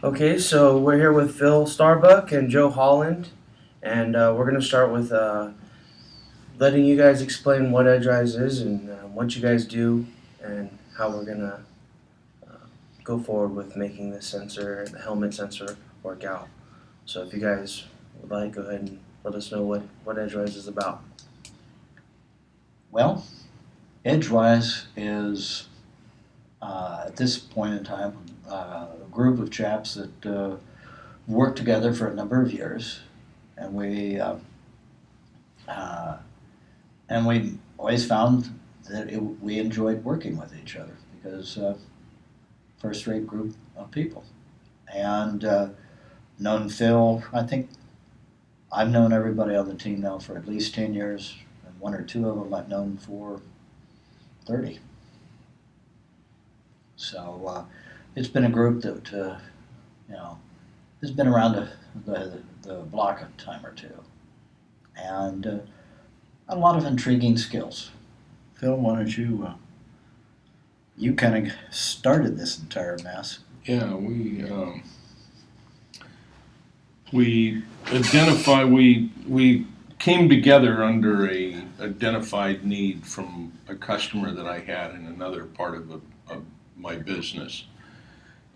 Okay, so we're here with Phil Starbuck and Joe Holland, and we're going to start with letting you guys explain what Edgewise is and what you guys do and how we're going to go forward with making this sensor, the helmet sensor, work out. So if you guys would like, go ahead and let us know what Edgewise is about. Well, Edgewise is, at this point in time, a group of chaps that worked together for a number of years, and uh, we always found that we enjoyed working with each other because first-rate group of people, and known Phil. I think I've known everybody on the team now for at least 10 years, and one or two of them I've known for 30. So it's been a group that you know has been around the block a time or two, and a lot of intriguing skills. Phil, why don't you kind of started this entire mess? Yeah, we identify we came together under a identified need from a customer that I had in another part of my business,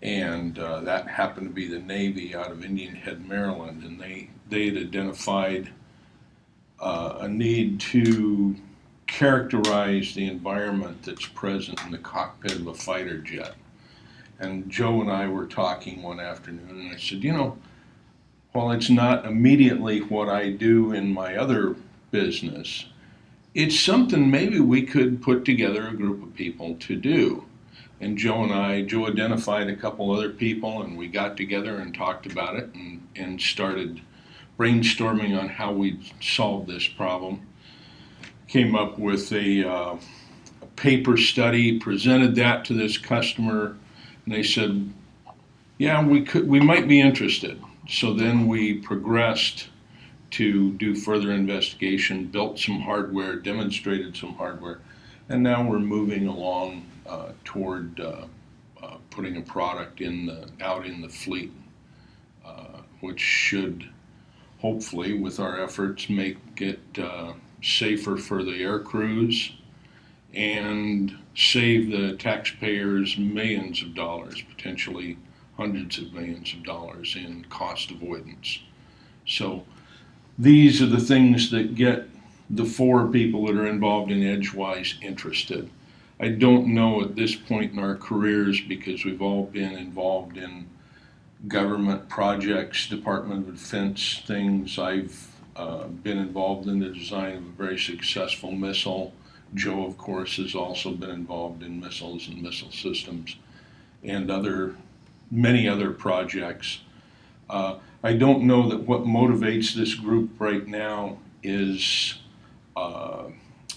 and that happened to be the Navy out of Indian Head, Maryland, and they had identified a need to characterize the environment that's present in the cockpit of a fighter jet. And Joe and I were talking one afternoon, and I said, while it's not immediately what I do in my other business, it's something maybe we could put together a group of people to do. And Joe identified a couple other people, and we got together and talked about it and started brainstorming on how we'd solve this problem. Came up with a paper study, presented that to this customer, and they said, yeah, we might be interested. So then we progressed to do further investigation, built some hardware, demonstrated some hardware, and now we're moving along toward putting a product out in the fleet, which should hopefully, with our efforts, make it safer for the air crews and save the taxpayers millions of dollars, potentially hundreds of millions of dollars in cost avoidance. So these are the things that get the four people that are involved in Edgewise interested. I don't know at this point in our careers, because we've all been involved in government projects, Department of Defense things. I've been involved in the design of a very successful missile. Joe, of course, has also been involved in missiles and missile systems and many other projects. I don't know that what motivates this group right now is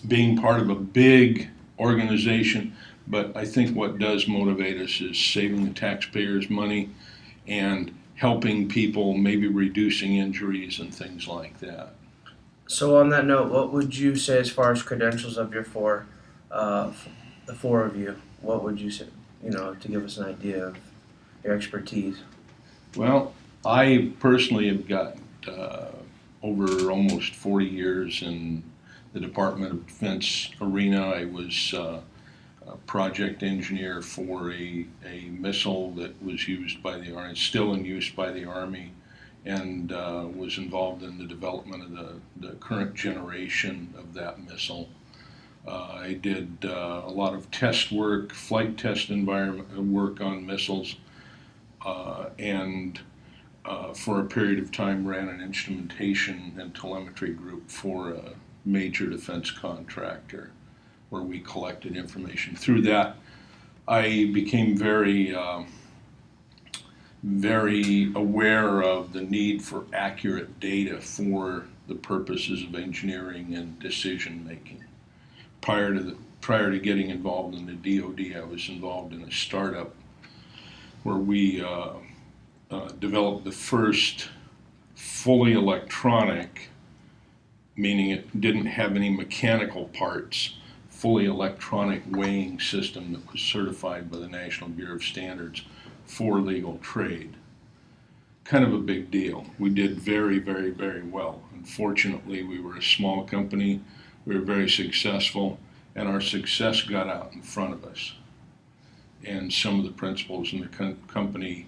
being part of a big organization, but I think what does motivate us is saving the taxpayers money and helping people, maybe reducing injuries and things like that. So on that note, what would you say as far as credentials of your uh, the four of you? What would you say, to give us an idea of your expertise? Well, I personally have got over almost 40 years in the Department of Defense arena. I was a project engineer for a missile that was used by the Army, still in use by the Army, and was involved in the development of the current generation of that missile. I did a lot of test work, flight test environment work on missiles, and for a period of time ran an instrumentation and telemetry group for a major defense contractor where we collected information. Through that, I became very aware of the need for accurate data for the purposes of engineering and decision making. Prior to getting involved in the DoD, I was involved in a startup where we developed the first fully electronic, meaning it didn't have any mechanical parts, fully electronic weighing system that was certified by the National Bureau of Standards for legal trade. kind of a big deal. We did very, very, very well. Unfortunately, we were a small company. We were very successful, and our success got out in front of us. And some of the principals in the company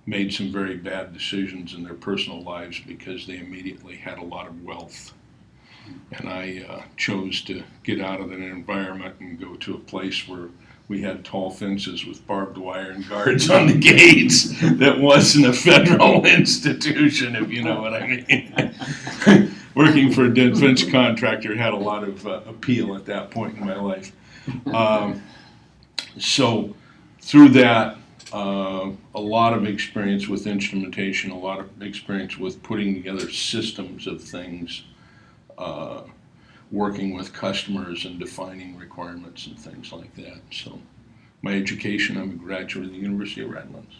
made some very bad decisions in their personal lives because they immediately had a lot of wealth. And I chose to get out of that environment and go to a place where we had tall fences with barbed wire and guards on the gates that wasn't a federal institution, if you know what I mean. Working for a defense contractor had a lot of appeal at that point in my life. So through that, a lot of experience with instrumentation, a lot of experience with putting together systems of things, working with customers and defining requirements and things like that. So my education, I'm a graduate of the University of Redlands,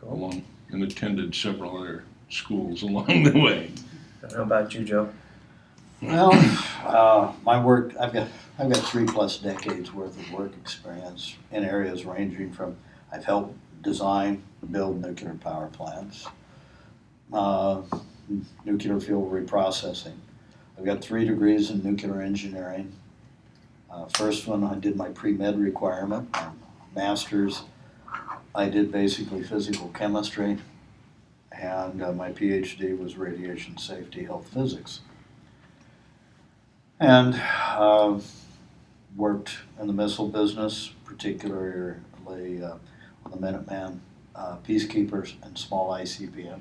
Cool. and attended several other schools along the way. How about you, Joe? Well, my work, I've got 3+ decades worth of work experience in areas ranging from, I've helped design, build nuclear power plants, nuclear fuel reprocessing. I've got 3 degrees in nuclear engineering. First one, I did my pre-med requirement. Master's, I did basically physical chemistry, and my PhD was radiation safety, health physics. And worked in the missile business, particularly on the Minuteman, Peacekeepers, and small ICBM.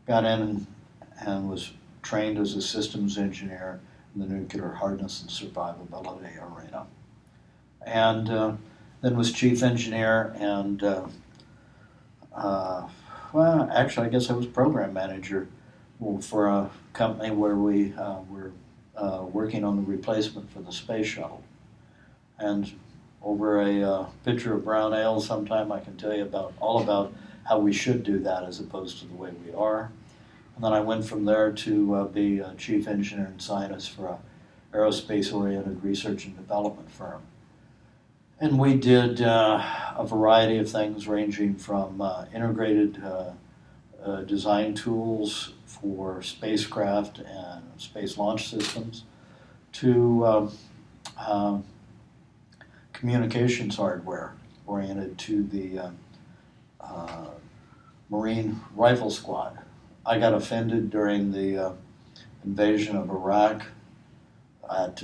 Got in and was trained as a systems engineer in the nuclear hardness and survivability arena. And then was chief engineer and, well, actually, I guess I was program manager for a company where we were working on the replacement for the space shuttle. And over a pitcher of brown ale sometime, I can tell you all about how we should do that as opposed to the way we are. And then I went from there to be a chief engineer and scientist for a aerospace-oriented research and development firm. And we did a variety of things ranging from integrated design tools for spacecraft and space launch systems to communications hardware oriented to the Marine Rifle Squad. I got offended during the invasion of Iraq at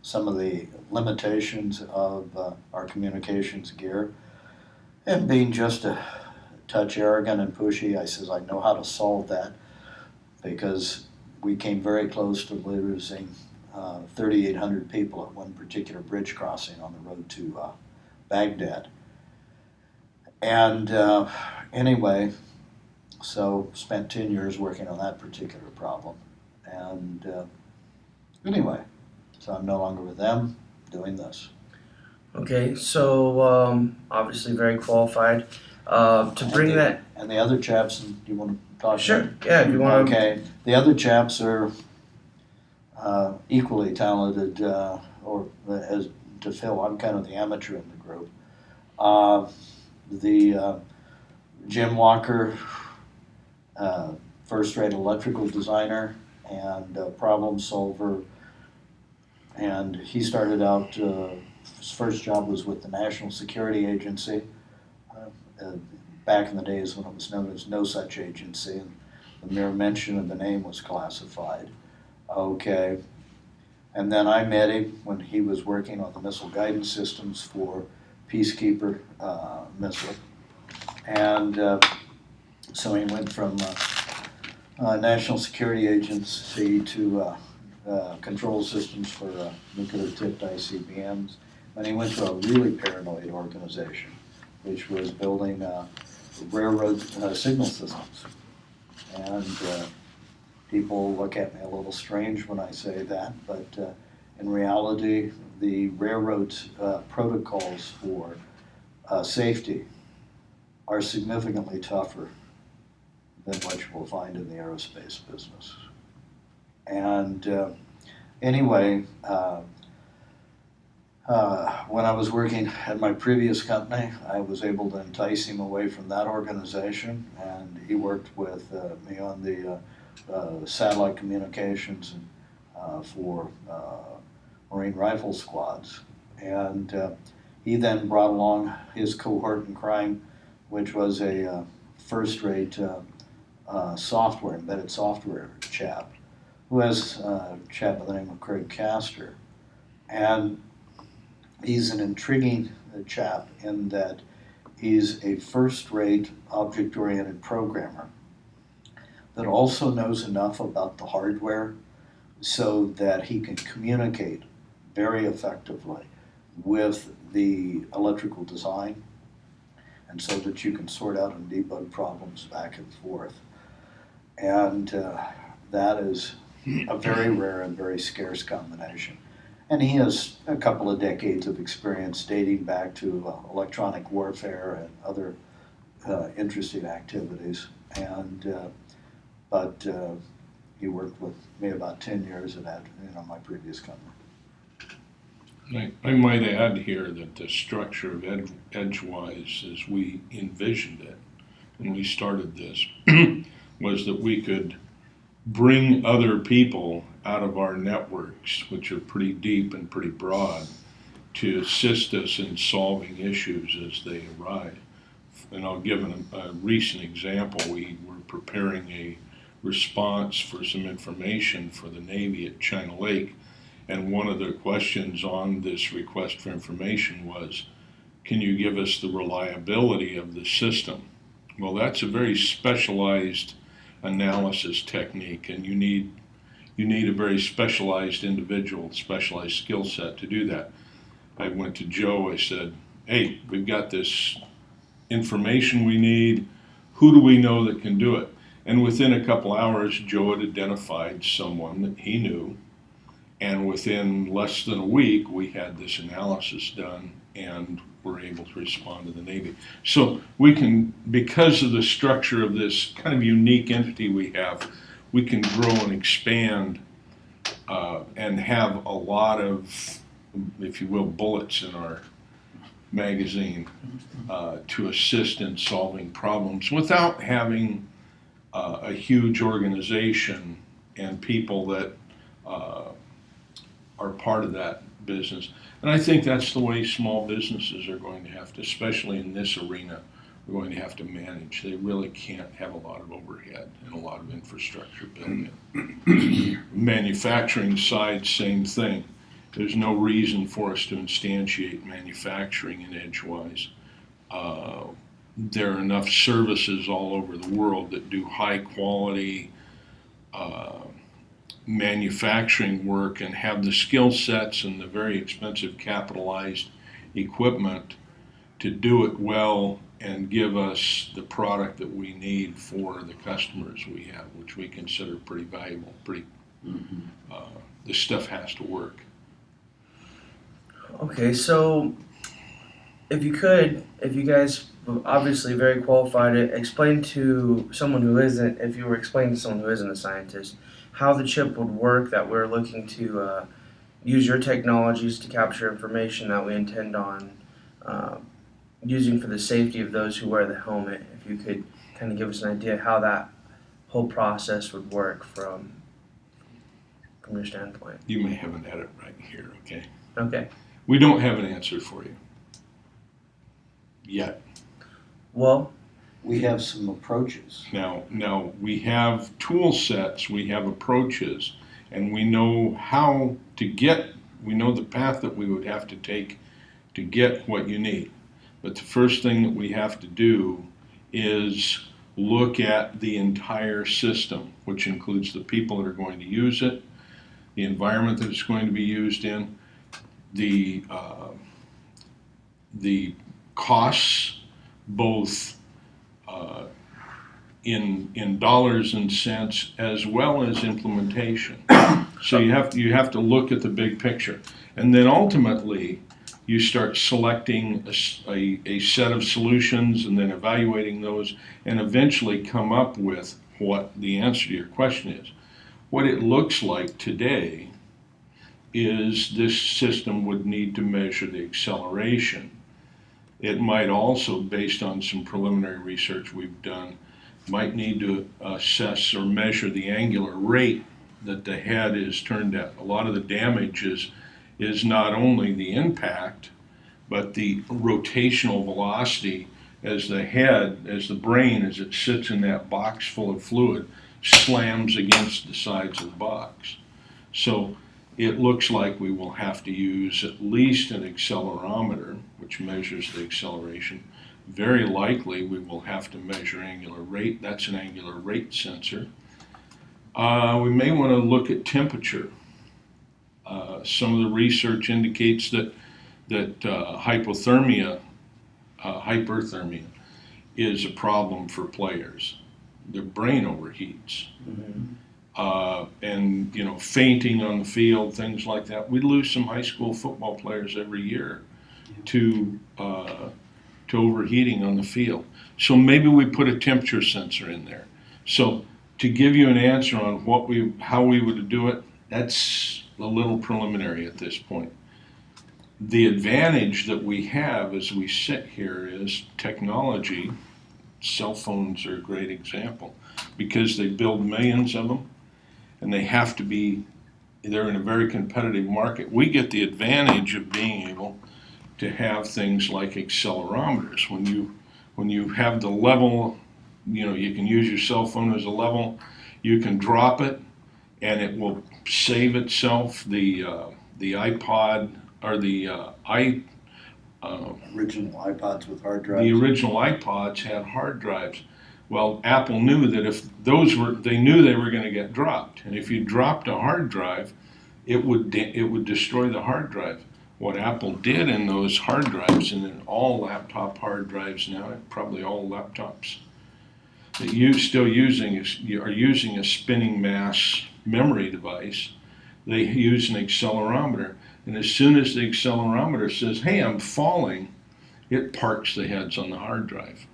some of the limitations of our communications gear. And being just a touch arrogant and pushy, I says, I know how to solve that, because we came very close to losing 3,800 people at one particular bridge crossing on the road to Baghdad. And anyway, so spent 10 years working on that particular problem. And anyway, so I'm no longer with them, doing this. Okay, so obviously very qualified. To bring that. And the other chaps, do you want to talk? Sure. Yeah, if you want. Okay, the other chaps are equally talented, or as to Phil, I'm kind of the amateur in the group. The Jim Walker, first-rate electrical designer and problem solver, and he started out. His first job was with the National Security Agency. Back in the days when it was known as no such agency, and the mere mention of the name was classified. Okay. And then I met him when he was working on the missile guidance systems for Peacekeeper missile. And so he went from National Security Agency to control systems for nuclear-tipped ICBMs. And he went to a really paranoid organization, which was building railroad signal systems. And people look at me a little strange when I say that, but in reality, the railroad's protocols for safety are significantly tougher than what you will find in the aerospace business. And anyway, When I was working at my previous company, I was able to entice him away from that organization, and he worked with me on the satellite communications for Marine Rifle Squads. And he then brought along his cohort in crime, which was a first-rate software, embedded software chap, who has a chap by the name of Craig Castor. And he's an intriguing chap in that he's a first-rate object-oriented programmer that also knows enough about the hardware so that he can communicate very effectively with the electrical design, and so that you can sort out and debug problems back and forth. And that is a very rare and very scarce combination. And he has a couple of decades of experience dating back to electronic warfare and other interesting activities. And but he worked with me about 10 years at my previous company. I might add here that the structure of Edgewise, as we envisioned it when we started this, was that we could bring other people out of our networks, which are pretty deep and pretty broad, to assist us in solving issues as they arise. And I'll give a recent example. We were preparing a response for some information for the Navy at China Lake, and one of the questions on this request for information was, can you give us the reliability of the system? Well, that's a very specialized analysis technique, and you need a very specialized individual, specialized skill set to do that. I went to Joe, I said, hey, we've got this information we need, who do we know that can do it? And within a couple hours, Joe had identified someone that he knew, and within less than a week, we had this analysis done and were able to respond to the Navy. So we can, because of the structure of this kind of unique entity we have, we can grow and expand and have a lot of, if you will, bullets in our magazine to assist in solving problems without having a huge organization and people that are part of that business. And I think that's the way small businesses are going to have to, especially in this arena, are going to have to manage. They really can't have a lot of overhead and a lot of infrastructure built in. Manufacturing side, same thing. There's no reason for us to instantiate manufacturing in Edgewise. There are enough services all over the world that do high quality manufacturing work and have the skill sets and the very expensive capitalized equipment to do it well and give us the product that we need for the customers we have, which we consider pretty valuable. This stuff has to work. Okay, so if you guys obviously very qualified, explain to someone who isn't, if you were explaining to someone who isn't a scientist, how the chip would work, that we're looking to use your technologies to capture information that we intend on using for the safety of those who wear the helmet. If you could kind of give us an idea how that whole process would work from your standpoint. You may have an edit right here, okay? Okay. We don't have an answer for you yet. Well, We have some approaches. Now we have tool sets, we have approaches, and we know how to get, we know the path that we would have to take to get what you need. But the first thing that we have to do is look at the entire system, which includes the people that are going to use it, the environment that it's going to be used in, the costs, both in dollars and cents, as well as implementation. So you have to look at the big picture, and then ultimately you start selecting a set of solutions, and then evaluating those, and eventually come up with what the answer to your question is. What it looks like today is this system would need to measure the acceleration. It might also, based on some preliminary research we've done, might need to assess or measure the angular rate that the head is turned at. A lot of the damage is not only the impact, but the rotational velocity as the head, as the brain, as it sits in that box full of fluid, slams against the sides of the box. So it looks like we will have to use at least an accelerometer, which measures the acceleration. Very likely we will have to measure angular rate. That's an angular rate sensor. We may want to look at temperature. Some of the research indicates that hypothermia, hyperthermia, is a problem for players. Their brain overheats. And fainting on the field, things like that. We lose some high school football players every year to overheating on the field. So maybe we put a temperature sensor in there. So to give you an answer on how we would do it, that's a little preliminary at this point. The advantage that we have as we sit here is technology. Cell phones are a great example because they build millions of them and they're in a very competitive market. We get the advantage of being able to have things like accelerometers. When you have the level, you can use your cell phone as a level, you can drop it and it will save itself. The iPod or the Original iPods with hard drives. the original iPods had hard drives. Well, Apple knew that if they knew they were going to get dropped, and if you dropped a hard drive, it would destroy the hard drive. What Apple did in those hard drives, and in all laptop hard drives now, probably all laptops that are using a spinning mass memory device, they use an accelerometer. And as soon as the accelerometer says, hey, I'm falling, it parks the heads on the hard drive.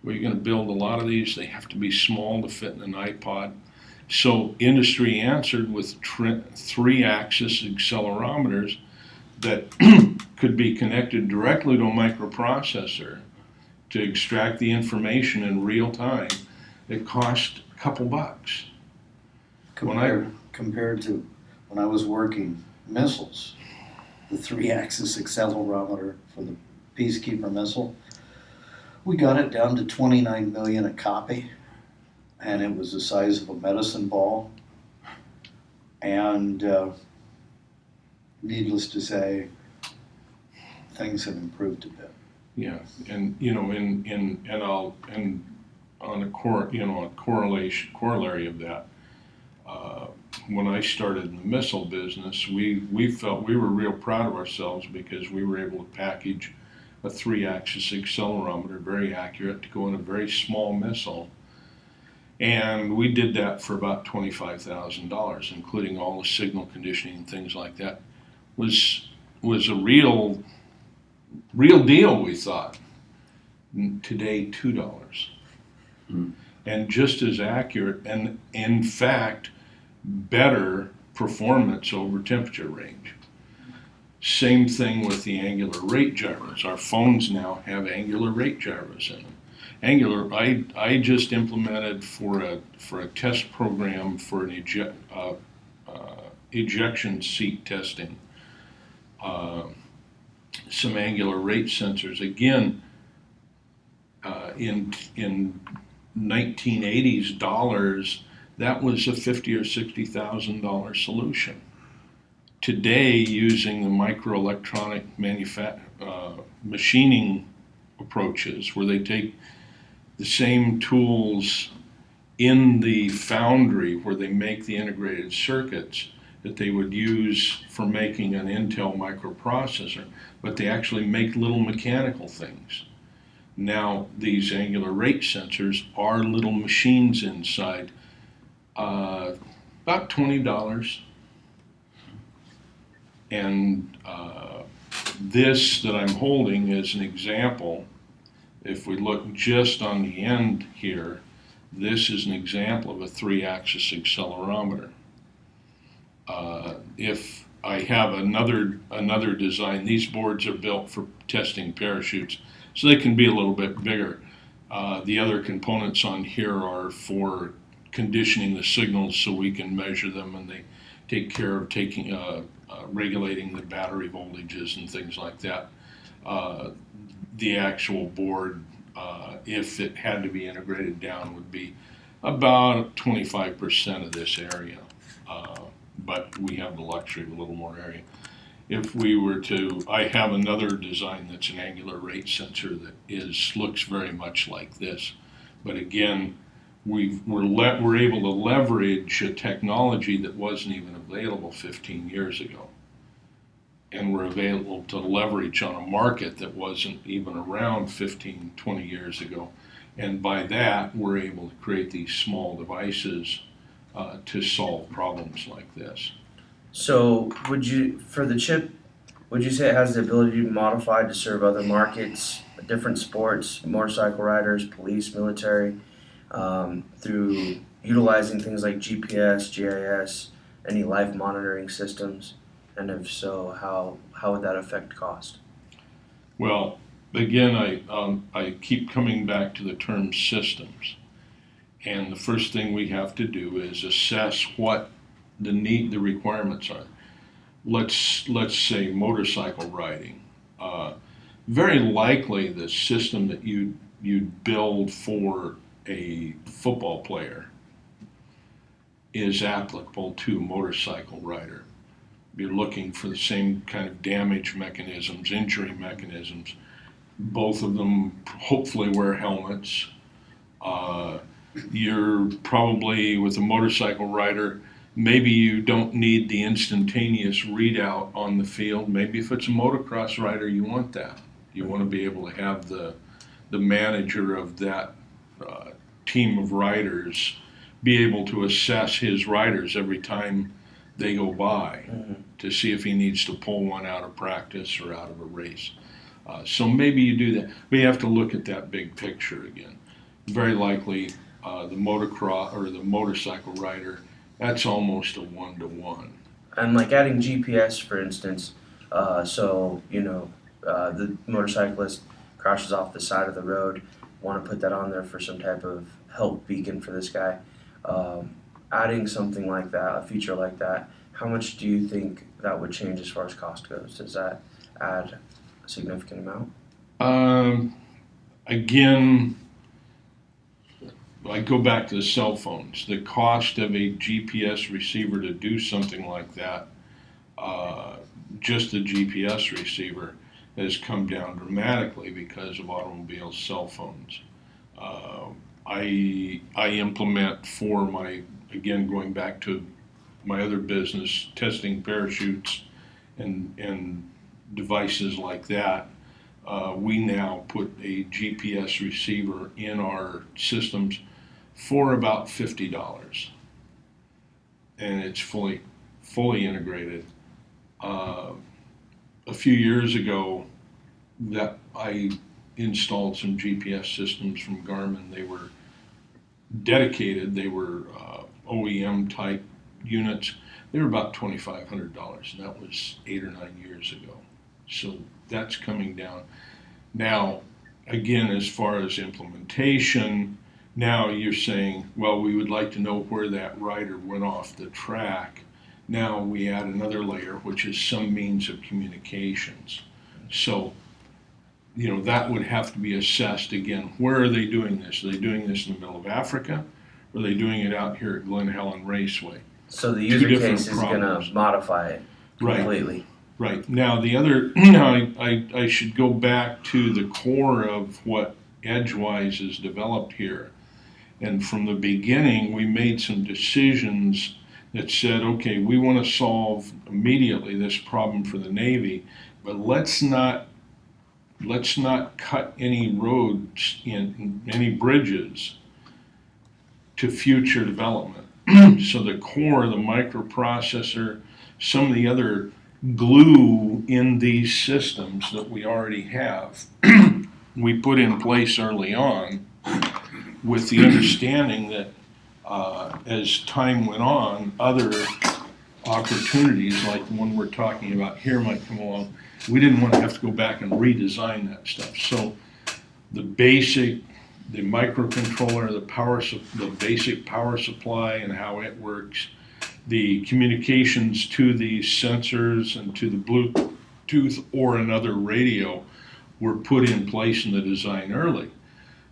We're going to build a lot of these. They have to be small to fit in an iPod. So industry answered with 3-axis accelerometers that could be connected directly to a microprocessor to extract the information in real time. It cost a couple bucks. Compared to when I was working missiles, the 3-axis accelerometer for the Peacekeeper missile, we got it down to 29 million a copy, and it was the size of a medicine ball. And needless to say, things have improved a bit. Yeah, and on a corollary of that, when I started in the missile business, we felt we were real proud of ourselves because we were able to package a 3-axis accelerometer, very accurate, to go in a very small missile. And we did that for about $25,000, including all the signal conditioning and things like that. Was a real deal, we thought. Today, $2. And just as accurate, and in fact, better performance over temperature range. Same thing with the angular rate gyros. Our phones now have angular rate gyros in them. Angular, I just implemented for a test program for an ejection seat testing. Some angular rate sensors. Again, in 1980s dollars, that was a $50,000 or $60,000 solution. Today, using the microelectronic machining approaches, where they take the same tools in the foundry where they make the integrated circuits that they would use for making an Intel microprocessor, but they actually make little mechanical things. Now, these angular rate sensors are little machines inside, about $20. And this that I'm holding is an example. If we look just on the end here, this is an example of a 3-axis accelerometer. If I have another design, these boards are built for testing parachutes, so they can be a little bit bigger. The other components on here are for conditioning the signals so we can measure them, and they take care of regulating the battery voltages and things like that. The actual board, if it had to be integrated down, would be about 25% of this area. But we have the luxury of a little more area. If we were to, I have another design that's an angular rate sensor that looks very much like this. But again, we're able to leverage a technology that wasn't even available 15 years ago. And we're available to leverage on a market that wasn't even around 15, 20 years ago. And by that, we're able to create these small devices to solve problems like this. So for the chip, would you say it has the ability to be modified to serve other markets, different sports, motorcycle riders, police, military, through utilizing things like GPS, GIS, any life monitoring systems? And if so, how would that affect cost? Well, again, I keep coming back to the term systems. And the first thing we have to do is assess what the requirements are. Let's say motorcycle riding. Very likely the system that you'd build for a football player is applicable to a motorcycle rider. You're looking for the same kind of damage mechanisms, injury mechanisms. Both of them hopefully wear helmets. You're probably, with a motorcycle rider, maybe you don't need the instantaneous readout on the field. Maybe if it's a motocross rider, you want that. You want to be able to have the manager of that team of riders be able to assess his riders every time they go by to see if he needs to pull one out of practice or out of a race. So maybe you do that. But you have to look at that big picture again. Very likely the motocross or the motorcycle rider, that's almost a one-to-one. And like adding GPS, for instance, so the motorcyclist crashes off the side of the road, want to put that on there for some type of help beacon for this guy. Adding something like that, a feature like that, how much do you think that would change as far as cost goes? Does that add a significant amount? Again, I go back to the cell phones. The cost of a GPS receiver to do something like that, just a GPS receiver, has come down dramatically because of automobile cell phones. I implement for again, going back to my other business, testing parachutes and devices like that. We now put a GPS receiver in our systems for about $50, and it's fully integrated. A few years ago, that I installed some GPS systems from Garmin. They were dedicated. They were OEM type units. They were about $2,500, and that was 8 or 9 years ago. So that's coming down. Now, again, as far as implementation, now you're saying, well, we would like to know where that rider went off the track. Now we add another layer, which is some means of communications. So, that would have to be assessed again. Where are they doing this? Are they doing this in the middle of Africa? Or are they doing it out here at Glen Helen Raceway? So the user case is going to modify it completely. Right. Now I should go back to the core of what Edgewise has developed here. And from the beginning, we made some decisions that said, okay, we want to solve immediately this problem for the Navy, but let's not cut any roads in any bridges to future development. So the core, the microprocessor, some of the other glue in these systems that we already have, we put in place early on with the understanding that as time went on, other opportunities like the one we're talking about here might come along, we didn't want to have to go back and redesign that stuff. So the microcontroller, the basic power supply and how it works, the communications to these sensors and to the Bluetooth or another radio were put in place in the design early.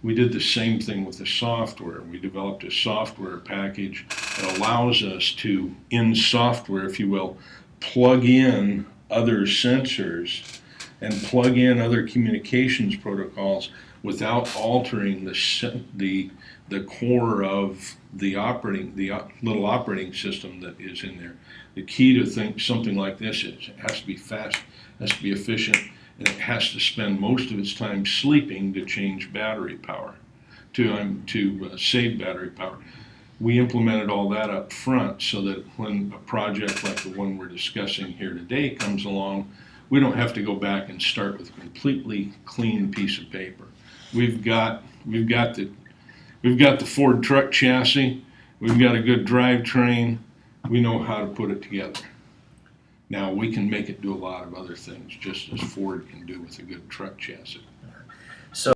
We did the same thing with the software. We developed a software package that allows us to, in software, if you will, plug in other sensors and plug in other communications protocols without altering the core of the little operating system that is in there. The key to something like this is it has to be fast, it has to be efficient, and it has to spend most of its time sleeping to change battery power, to save battery power. We implemented all that up front so that when a project like the one we're discussing here today comes along, we don't have to go back and start with a completely clean piece of paper. We've got the Ford truck chassis, we've got a good drivetrain, we know how to put it together. Now we can make it do a lot of other things, just as Ford can do with a good truck chassis.